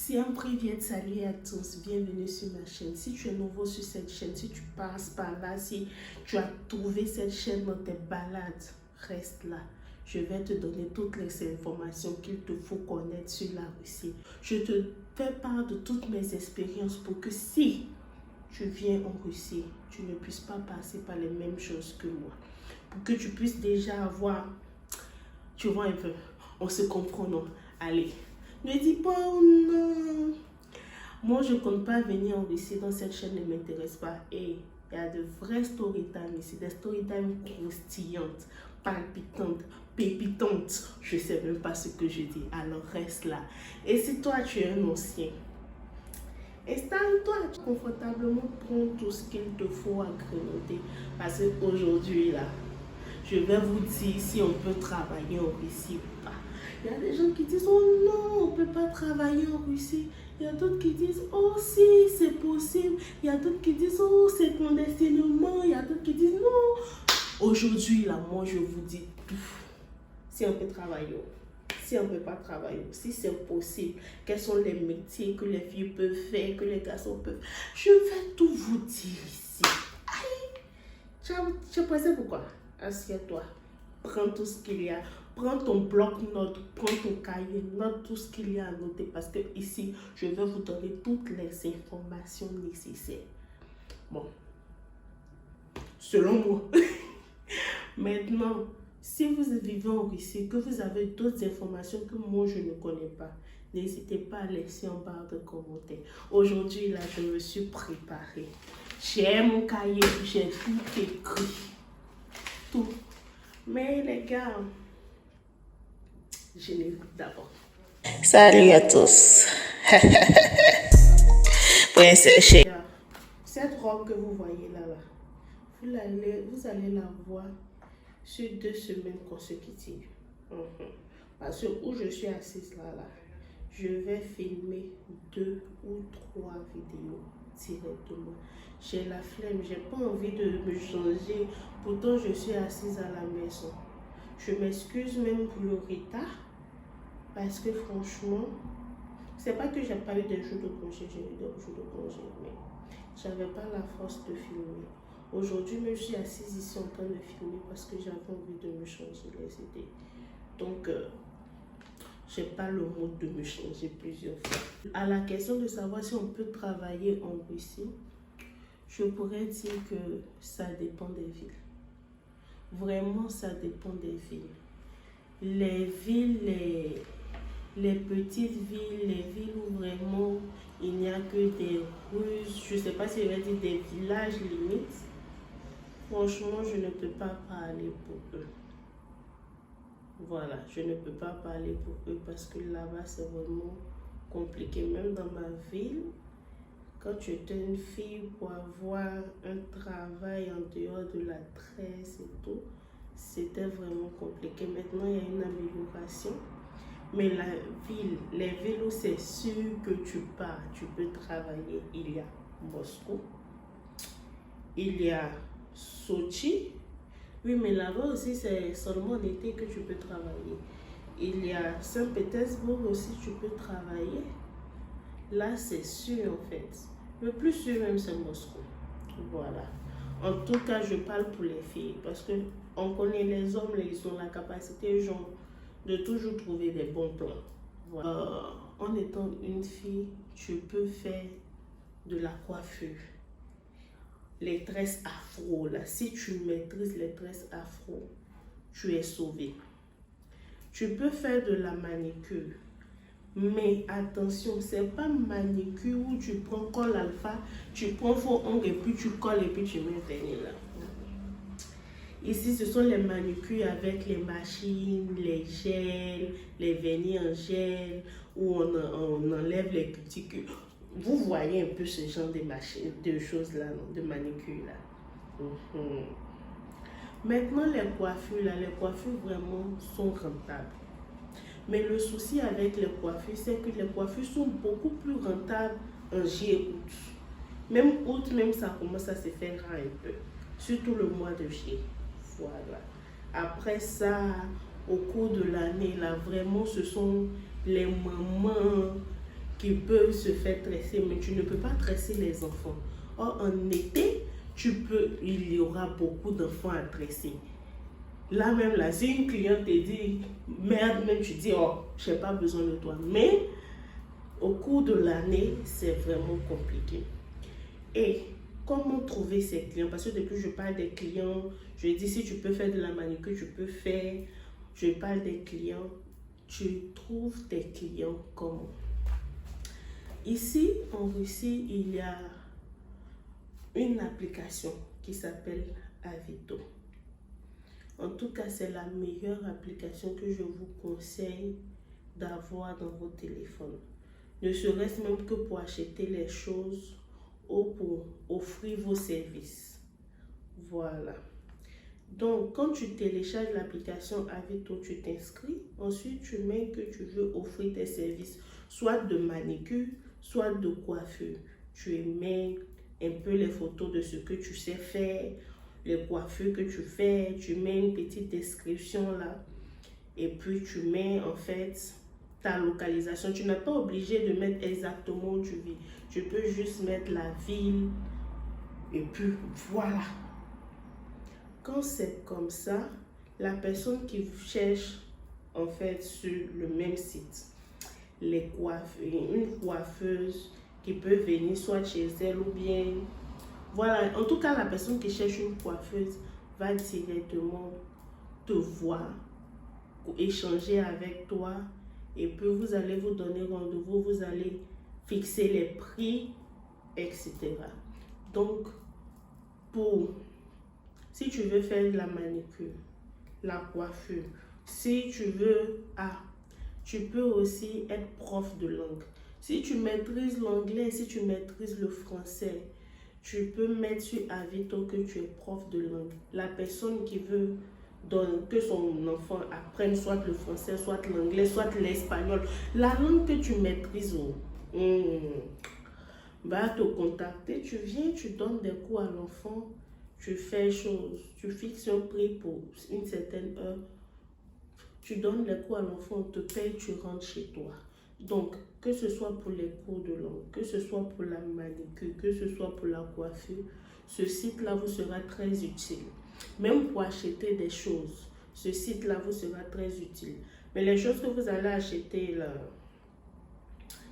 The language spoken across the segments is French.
Siempre bien, salut à tous, bienvenue sur ma chaîne. Si tu es nouveau sur cette chaîne, si tu passes par là, si tu as trouvé cette chaîne dans tes balades, reste là. Je vais te donner toutes les informations qu'il te faut connaître sur la Russie. Je te fais part de toutes mes expériences pour que si tu viens en Russie, tu ne puisses pas passer par les mêmes choses que moi. Pour que tu puisses déjà avoir, tu vois un peu, on se comprend, non? Allez. Ne dis pas oh non. Moi, je ne compte pas venir en Russie, dans cette chaîne ne m'intéresse pas. Et il y a de vrais story time ici, des story time croustillantes, palpitantes, pépitantes. Je ne sais même pas ce que je dis, alors reste là. Et si toi, tu es un ancien, installe-toi confortablement, prends tout ce qu'il te faut à grignoter. Parce qu'aujourd'hui, là, je vais vous dire si on peut travailler en Russie ou pas. Il y a des gens qui disent, oh non, on ne peut pas travailler en Russie. Il y a d'autres qui disent, oh si, c'est possible. Il y a d'autres qui disent, oh, c'est clandestinement. Il y a d'autres qui disent, non. Aujourd'hui, là, moi, je vous dis tout. Si on peut travailler, si on ne peut pas travailler, si c'est possible, quels sont les métiers que les filles peuvent faire, que les garçons peuvent. Je vais tout vous dire ici. Aïe, tu as pensé pourquoi? Assieds-toi, prends tout ce qu'il y a. Prends ton bloc-notes, prends ton cahier, note tout ce qu'il y a à noter parce que ici, je vais vous donner toutes les informations nécessaires. Bon, selon moi. Maintenant, si vous vivez en Russie, que vous avez d'autres informations que moi je ne connais pas, n'hésitez pas à laisser en barre de commentaires. Aujourd'hui, là, je me suis préparée. J'ai mon cahier, j'ai tout écrit. Tout. Mais les gars, je l'écoute d'abord. Salut à tous. Ouais, Cette robe que vous voyez là, vous allez la voir sur 2 semaines consécutives. Parce que où je suis assise là, je vais filmer 2 ou 3 vidéos directement. J'ai la flemme, j'ai pas envie de me changer. Pourtant, je suis assise à la maison. Je m'excuse même pour le retard. Parce que franchement, c'est pas que j'ai pas eu des jours de congé, j'ai eu des jours de congé, mais j'avais pas la force de filmer. Aujourd'hui, je suis assise ici en train de filmer parce que j'avais envie de me changer les idées. Donc, j'ai pas le mood de me changer plusieurs fois. À la question de savoir si on peut travailler en Russie, je pourrais dire que ça dépend des villes. Vraiment, ça dépend des villes. Les villes, les petites villes, les villes où vraiment il n'y a que des rues, je ne sais pas si je vais dire des villages limites, franchement, je ne peux pas parler pour eux. Voilà, je ne peux pas parler pour eux parce que là-bas, c'est vraiment compliqué. Même dans ma ville, quand tu étais une fille pour avoir un travail en dehors de la tresse et tout, c'était vraiment compliqué. Maintenant, il y a une amélioration. Mais la ville, les villes où c'est sûr que tu pars, tu peux travailler. Il y a Moscou, il y a Sochi. Oui, mais là-bas aussi, c'est seulement en été que tu peux travailler. Il y a Saint-Pétersbourg aussi, tu peux travailler. Là, c'est sûr en fait. Le plus sûr même, c'est Moscou. Voilà. En tout cas, je parle pour les filles parce qu'on connaît les hommes, ils ont la capacité, genre, de toujours trouver des bons plans. Voilà. En étant une fille, tu peux faire de la coiffure. Les tresses afro, là, si tu maîtrises les tresses afro, tu es sauvé. Tu peux faire de la manicure. Mais attention, c'est pas manicure où tu prends col alpha, tu prends faux ongle et puis tu colles et puis tu mets vernis là. Ici, ce sont les manucures avec les machines, les gels, les vernis en gel, où on enlève les cuticules. Vous voyez un peu ce genre de machines, de choses là, non, de manucure là. Maintenant, les coiffures vraiment sont rentables. Mais le souci avec les coiffures, c'est que les coiffures sont beaucoup plus rentables en juillet-août. Même août, même ça commence à se faire rare un peu. Surtout le mois de juillet. Voilà. Après ça, au cours de l'année, là, vraiment, ce sont les mamans qui peuvent se faire tresser, mais tu ne peux pas tresser les enfants. Or, en été, il y aura beaucoup d'enfants à tresser. Là même, là, si une cliente te dit, merde, même tu dis, oh, je n'ai pas besoin de toi. Mais au cours de l'année, c'est vraiment compliqué. Et comment trouver ces clients? Parce que depuis je parle des clients, je dis si tu peux faire de la manucure, tu peux faire. Je parle des clients. Tu trouves tes clients comment? Ici, en Russie, il y a une application qui s'appelle Avito. En tout cas, c'est la meilleure application que je vous conseille d'avoir dans vos téléphones. Ne serait-ce même que pour acheter les choses ou pour offrir vos services. Voilà. Donc, quand tu télécharges l'application Avito, tu t'inscris. Ensuite, tu mets que tu veux offrir tes services, soit de manicure, soit de coiffure. Tu mets un peu les photos de ce que tu sais faire, les coiffures que tu fais. Tu mets une petite description là. Et puis, tu mets en fait ta localisation. Tu n'es pas obligé de mettre exactement où tu vis. Tu peux juste mettre la ville. Et puis, voilà. Quand c'est comme ça, la personne qui cherche en fait sur le même site, une coiffeuse qui peut venir soit chez elle ou bien, voilà, en tout cas la personne qui cherche une coiffeuse va directement te voir, échanger avec toi et puis vous allez vous donner rendez-vous, vous allez fixer les prix, etc. Donc, si tu veux faire de la manicure, la coiffure, si tu veux, tu peux aussi être prof de langue. Si tu maîtrises l'anglais, si tu maîtrises le français, tu peux mettre sur Avito que tu es prof de langue. La personne qui veut que son enfant apprenne soit le français, soit l'anglais, soit l'espagnol, la langue que tu maîtrises, va te contacter, tu viens, tu donnes des cours à l'enfant. Tu fais chose, tu fixes un prix pour une certaine heure, tu donnes les cours à l'enfant, on te paye, tu rentres chez toi. Donc, que ce soit pour les cours de langue, que ce soit pour la manicure, que ce soit pour la coiffure, ce site-là vous sera très utile. Même pour acheter des choses, ce site-là vous sera très utile. Mais les choses que vous allez acheter là,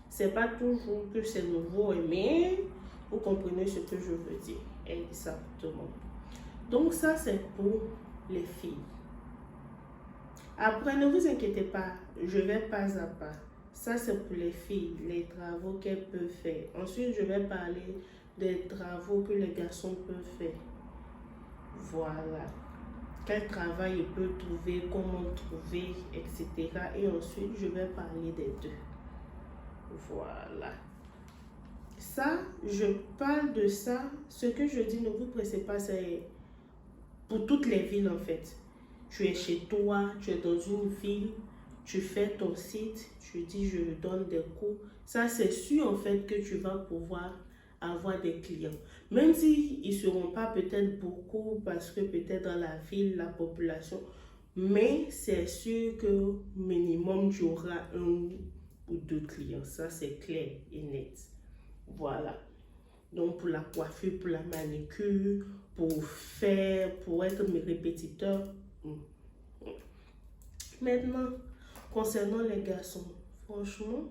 c'est pas toujours que c'est nouveau, mais vous comprenez ce que je veux dire. Exactement. Donc ça, c'est pour les filles. Après, ne vous inquiétez pas, je vais pas à pas. Ça, c'est pour les filles, les travaux qu'elles peuvent faire. Ensuite, je vais parler des travaux que les garçons peuvent faire. Voilà. Quel travail ils peuvent trouver, comment trouver, etc. Et ensuite, je vais parler des deux. Voilà. Ça, je parle de ça. Ce que je dis, ne vous pressez pas, c'est pour toutes les villes en fait. Tu es chez toi, tu es dans une ville, tu fais ton site, tu dis je donne des cours. Ça, c'est sûr en fait que tu vas pouvoir avoir des clients. Même s'ils ne seront pas peut-être beaucoup parce que peut-être dans la ville, la population, mais c'est sûr que minimum, tu auras 1 ou 2 clients. Ça, c'est clair et net. Voilà. Donc, pour la coiffure, pour la manicure, pour être mes répétiteurs. Maintenant, concernant les garçons, franchement,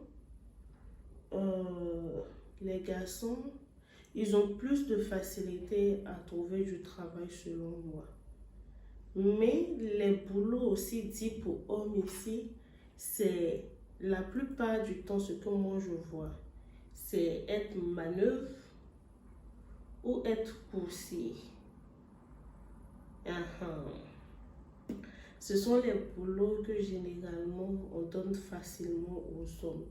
les garçons, ils ont plus de facilité à trouver du travail selon moi. Mais les boulots aussi dits pour hommes ici, c'est la plupart du temps ce que moi je vois. C'est être manœuvre ou être poussé. Ce sont les boulots que généralement on donne facilement aux hommes.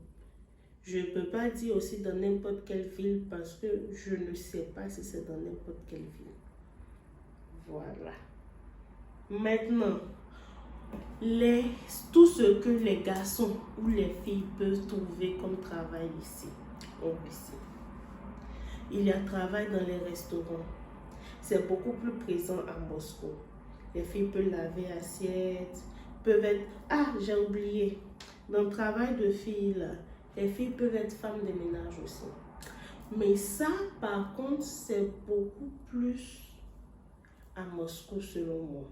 Je ne peux pas dire aussi dans n'importe quelle ville parce que je ne sais pas si c'est dans n'importe quelle ville. Voilà. Maintenant, tout ce que les garçons ou les filles peuvent trouver comme travail ici, en Russie. Il y a travail dans les restaurants. C'est beaucoup plus présent à Moscou. Les filles peuvent laver assiettes, peuvent être... Ah, j'ai oublié. Dans le travail de filles, là, Les filles peuvent être femmes de ménage aussi. Mais ça, par contre, c'est beaucoup plus à Moscou selon moi.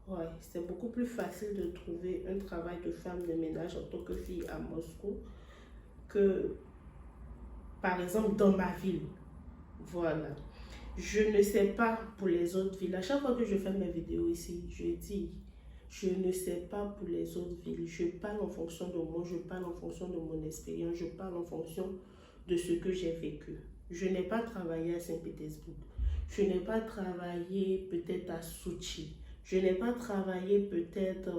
Ouais, c'est beaucoup plus facile de trouver un travail de femme de ménage en tant que fille à Moscou que, par exemple, dans ma ville. Voilà. Je ne sais pas pour les autres villes. À chaque fois que je fais mes vidéos ici, je dis, je ne sais pas pour les autres villes. Je parle en fonction de moi, je parle en fonction de mon expérience, je parle en fonction de ce que j'ai vécu. Je n'ai pas travaillé à Saint-Pétersbourg. Je n'ai pas travaillé peut-être à Sochi. Je n'ai pas travaillé peut-être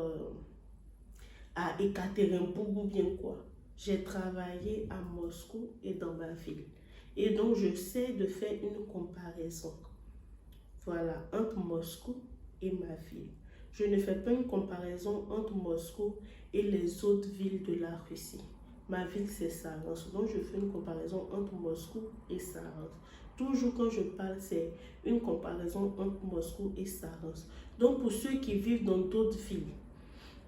à Ekaterinbourg ou bien quoi. J'ai travaillé à Moscou et dans ma ville. Et donc, je sais de faire une comparaison. Voilà, entre Moscou et ma ville. Je ne fais pas une comparaison entre Moscou et les autres villes de la Russie. Ma ville, c'est Saransk. Donc, je fais une comparaison entre Moscou et Saransk. Toujours quand je parle, c'est une comparaison entre Moscou et Saransk. Donc, pour ceux qui vivent dans d'autres villes,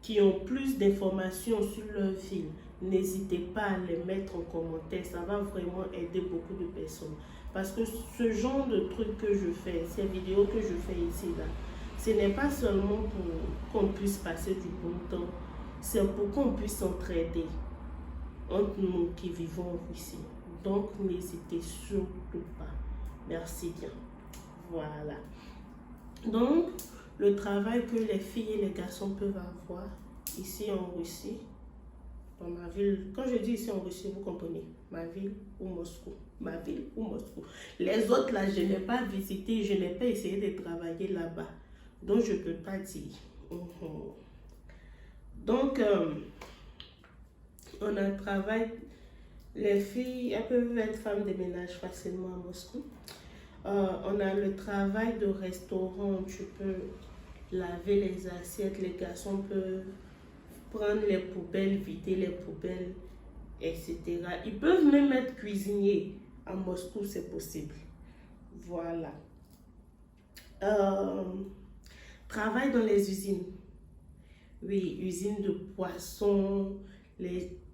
qui ont plus d'informations sur leur ville, n'hésitez pas à les mettre en commentaire. Ça va vraiment aider beaucoup de personnes. Parce que ce genre de trucs que je fais, ces vidéos que je fais ici, là, ce n'est pas seulement pour qu'on puisse passer du bon temps, c'est pour qu'on puisse s'entraider entre nous qui vivons ici. Donc, n'hésitez surtout pas. Merci bien. Voilà. Donc, le travail que les filles et les garçons peuvent avoir ici en Russie, dans ma ville, quand je dis ici en Russie, vous comprenez, ma ville ou Moscou, ma ville ou Moscou. Les autres là, je n'ai pas visité, je n'ai pas essayé de travailler là-bas, donc je ne peux pas dire. Donc, on a un travail, les filles, elles peuvent être femmes de ménage facilement à Moscou. On a le travail de restaurant, tu peux laver les assiettes, les garçons peuvent prendre les poubelles, vider les poubelles, etc. Ils peuvent même être cuisiniers. À Moscou, c'est possible. Voilà. Travail dans les usines. Oui, usines de poissons,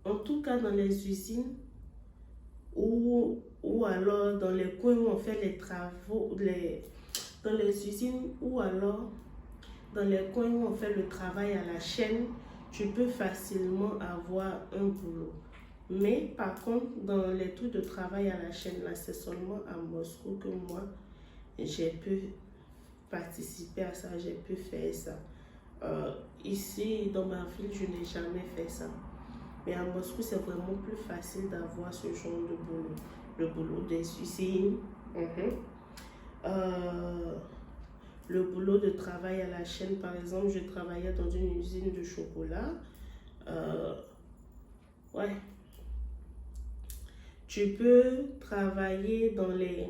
en tout cas dans les usines ou alors dans les coins où on fait les travaux, dans les usines ou alors dans les coins où on fait le travail à la chaîne, tu peux facilement avoir un boulot. Mais par contre, dans les trucs de travail à la chaîne, là, c'est seulement à Moscou que moi, j'ai pu participer à ça, j'ai pu faire ça. Ici, dans ma ville, je n'ai jamais fait ça. Mais à Moscou, c'est vraiment plus facile d'avoir ce genre de boulot. Le boulot des usines, le boulot de travail à la chaîne. Par exemple, je travaillais dans une usine de chocolat. Ouais. Tu peux travailler dans les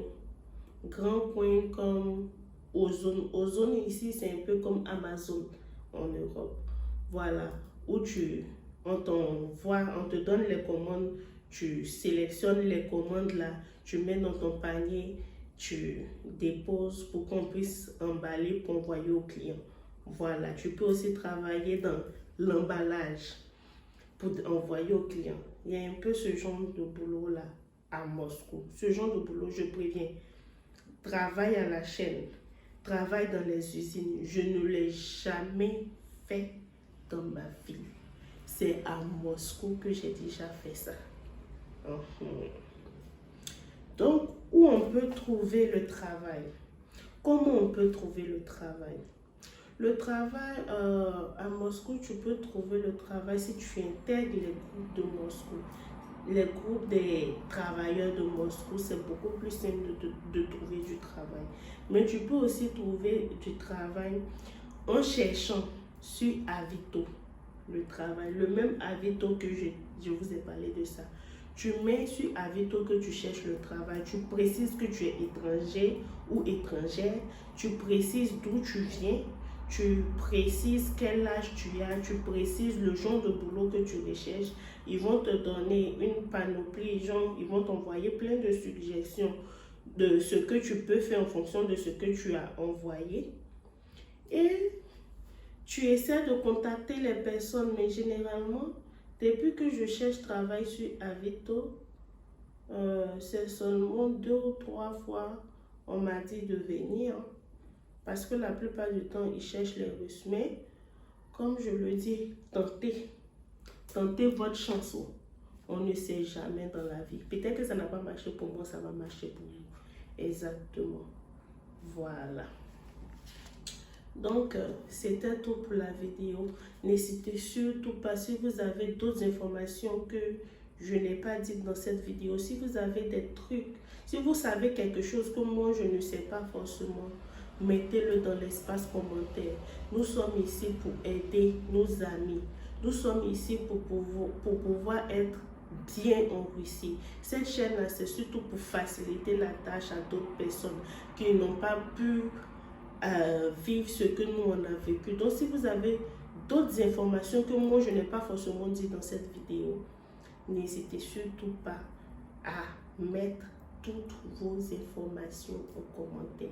grands coins comme Ozone. Ozone ici, c'est un peu comme Amazon en Europe. Voilà, où on te donne les commandes, tu sélectionnes les commandes là, tu mets dans ton panier, tu déposes pour qu'on puisse emballer pour envoyer au client. Voilà, tu peux aussi travailler dans l'emballage pour envoyer au client. Il y a un peu ce genre de boulot là à Moscou. Ce genre de boulot, je préviens, travail à la chaîne, travail dans les usines, je ne l'ai jamais fait dans ma vie. C'est à Moscou que j'ai déjà fait ça. Donc, où on peut trouver le travail? Comment on peut trouver le travail? Le travail à Moscou, tu peux trouver le travail si tu intègres les groupes de Moscou. Les groupes des travailleurs de Moscou, c'est beaucoup plus simple de trouver du travail. Mais tu peux aussi trouver du travail en cherchant sur Avito le travail. Le même Avito que je vous ai parlé de ça. Tu mets sur Avito que tu cherches le travail. Tu précises que tu es étranger ou étrangère. Tu précises d'où tu viens. Tu précises quel âge tu as. Tu précises le genre de boulot que tu recherches. Ils vont te donner une panoplie. Ils vont t'envoyer plein de suggestions de ce que tu peux faire en fonction de ce que tu as envoyé. Et tu essaies de contacter les personnes, mais généralement, Depuis que je cherche travail sur Avito, c'est seulement 2 ou 3 fois on m'a dit de venir. Parce que la plupart du temps, ils cherchent les Russes. Mais, comme je le dis, tentez votre chance. On ne sait jamais dans la vie. Peut-être que ça n'a pas marché pour moi, ça va marcher pour vous. Exactement. Voilà. Donc, c'était tout pour la vidéo. N'hésitez surtout pas, si vous avez d'autres informations que je n'ai pas dites dans cette vidéo, si vous avez des trucs, si vous savez quelque chose que moi je ne sais pas forcément, mettez-le dans l'espace commentaire. Nous sommes ici pour aider nos amis. Nous sommes ici pour pouvoir être bien en Russie. Cette chaîne-là, c'est surtout pour faciliter la tâche à d'autres personnes qui n'ont pas pu vivre ce que nous on a vécu. Donc si vous avez d'autres informations que moi je n'ai pas forcément dit dans cette vidéo, n'hésitez surtout pas à mettre toutes vos informations en commentaire.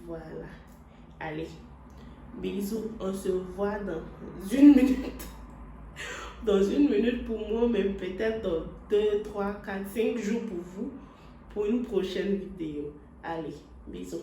Voilà. Allez, bisous, on se voit dans une minute. Dans une minute pour moi, mais peut-être dans 2, 3, 4, 5 jours pour vous, pour une prochaine vidéo. Allez, bisous.